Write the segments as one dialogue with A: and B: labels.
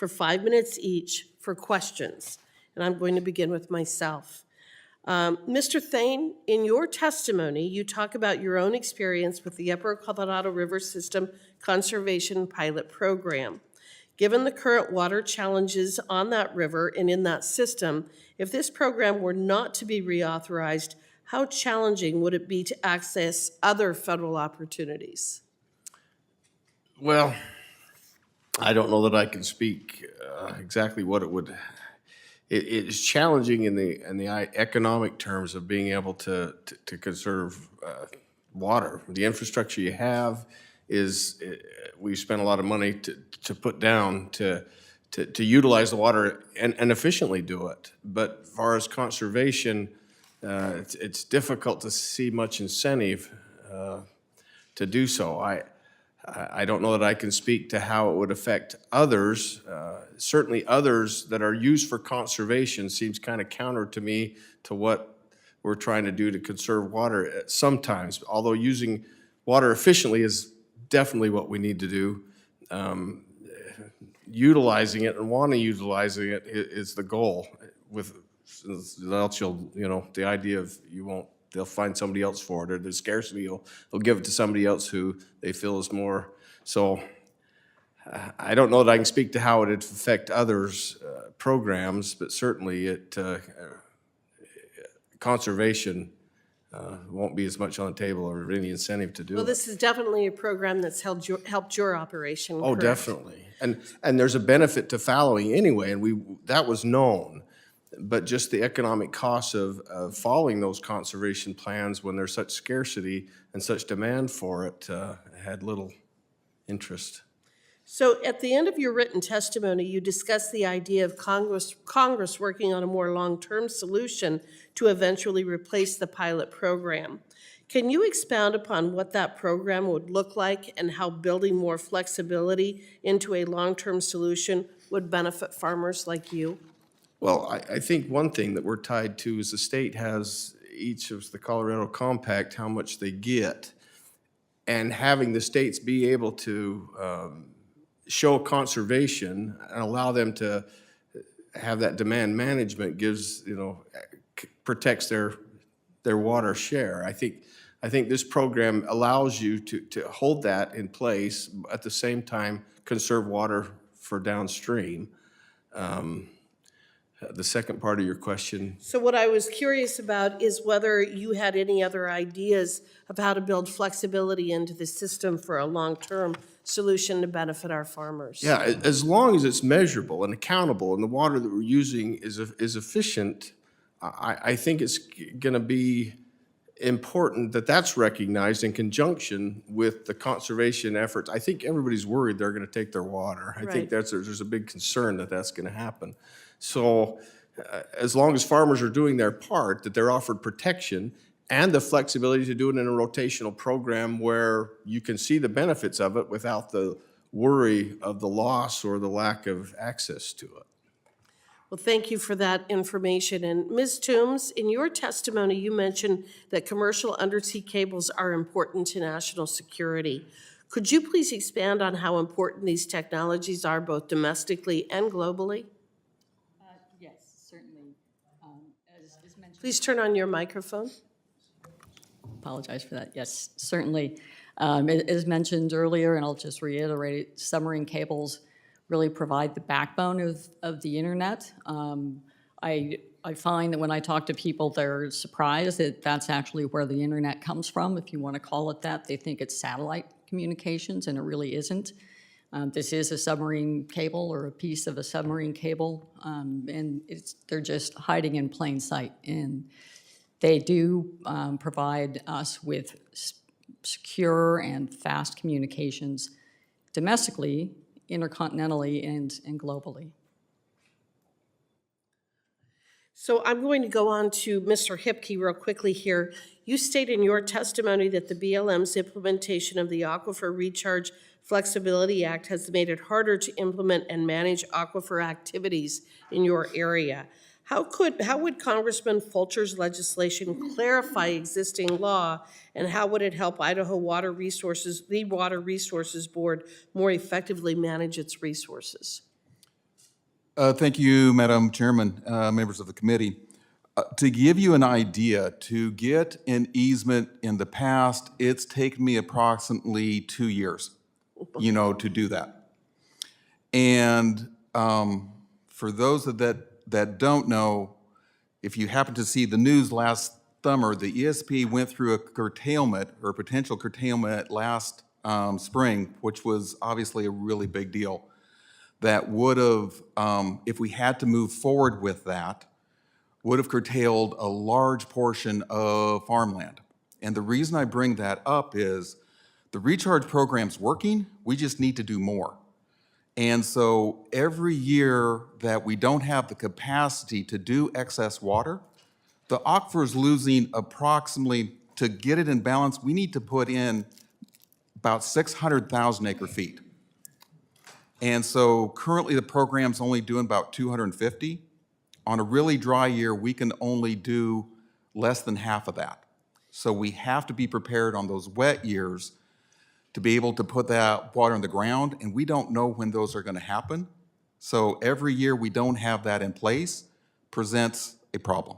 A: for 5 minutes each for questions. And I'm going to begin with myself. Mr. Thane, in your testimony, you talk about your own experience with the Upper Colorado River System Conservation Pilot Program. Given the current water challenges on that river and in that system, if this program were not to be reauthorized, how challenging would it be to access other federal opportunities?
B: Well, I don't know that I can speak exactly what it would. It is challenging in the economic terms of being able to conserve water. The infrastructure you have is we spend a lot of money to put down to utilize the water and efficiently do it. But as far as conservation, it's difficult to see much incentive to do so. I don't know that I can speak to how it would affect others. Certainly others that are used for conservation seems kind of counter to me to what we're trying to do to conserve water sometimes, although using water efficiently is definitely what we need to do. Utilizing it and wanting to utilizing it is the goal. With else the idea of they'll find somebody else for it, or there's scarcity, they'll give it to somebody else who they feel is more. So I don't know that I can speak to how it would affect others' programs, but certainly conservation won't be as much on the table or any incentive to do it.
A: Well, this is definitely a program that's helped your operation,
B: Oh,
A: correct?
B: Definitely. And there's a benefit to fallowing anyway, and that was known. But just the economic costs of following those conservation plans when there's such scarcity and such demand for it had little interest.
A: So at the end of your written testimony, you discussed the idea of Congress working on a more long-term solution to eventually replace the pilot program. Can you expound upon what that program would look like and how building more flexibility into a long-term solution would benefit farmers like you?
B: Well, I think one thing that we're tied to is the state has each of the Colorado Compact, how much they get. And having the states be able to show conservation and allow them to have that demand management gives, protects their water share. I think this program allows you to hold that in place, at the same time conserve water for downstream. The second part of your question.
A: So what I was curious about is whether you had any other ideas of how to build flexibility into the system for a long-term solution to benefit our farmers.
B: Yeah, as long as it's measurable and accountable and the water that we're using is efficient, I think it's going to be important that that's recognized in conjunction with the conservation efforts. I think everybody's worried they're going to take their water. I think there's a big concern that that's going to happen. So as long as farmers are doing their part, that they're offered protection and the flexibility to do it in a rotational program where you can see the benefits of it without the worry of the loss or the lack of access to it.
A: Well, thank you for that information. And Ms. Toombs, in your testimony, you mentioned that commercial undersea cables are important to national security. Could you please expand on how important these technologies are both domestically and globally?
C: Yes, certainly. As mentioned,
A: Please turn on your microphone.
C: apologize for that. Yes, certainly. As mentioned earlier, and I'll just reiterate it, submarine cables really provide the backbone of the internet. I find that when I talk to people, they're surprised that that's actually where the internet comes from, if you want to call it that. They think it's satellite communications, and it really isn't. This is a submarine cable or a piece of a submarine cable, and they're just hiding in plain sight. And they do provide us with secure and fast communications domestically, intercontinentally, and globally.
A: So I'm going to go on to Mr. Hipke real quickly here. You state in your testimony that the BLM's implementation of the Aquifer Recharge Flexibility Act has made it harder to implement and manage aquifer activities in your area. How would Congressman Fulcher's legislation clarify existing law, and how would it help Idaho Water Resources, the Water Resources Board, more effectively manage its resources?
D: Thank you, Madam Chairman, members of the committee. To give you an idea, to get an easement in the past, it's taken me approximately 2 years, to do that. And for those that don't know, if you happen to see the news last summer, the ESP went through a curtailment or potential curtailment last spring, which was obviously a really big deal. That would have, if we had to move forward with that, would have curtailed a large portion of farmland. And the reason I bring that up is the recharge program's working, we just need to do more. And so every year that we don't have the capacity to do excess water, the aquifer is losing approximately, to get it in balance, we need to put in about 600,000 acre feet. And so currently the program's only doing about 250. On a really dry year, we can only do less than half of that. So we have to be prepared on those wet years to be able to put that water in the ground, and we don't know when those are going to happen. So every year we don't have that in place presents a problem.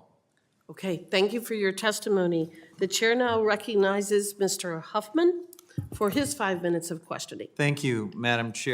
A: Okay, thank you for your testimony. The chair now recognizes Mr. Huffman for his 5 minutes of questioning.
E: Thank you, Madam Chair.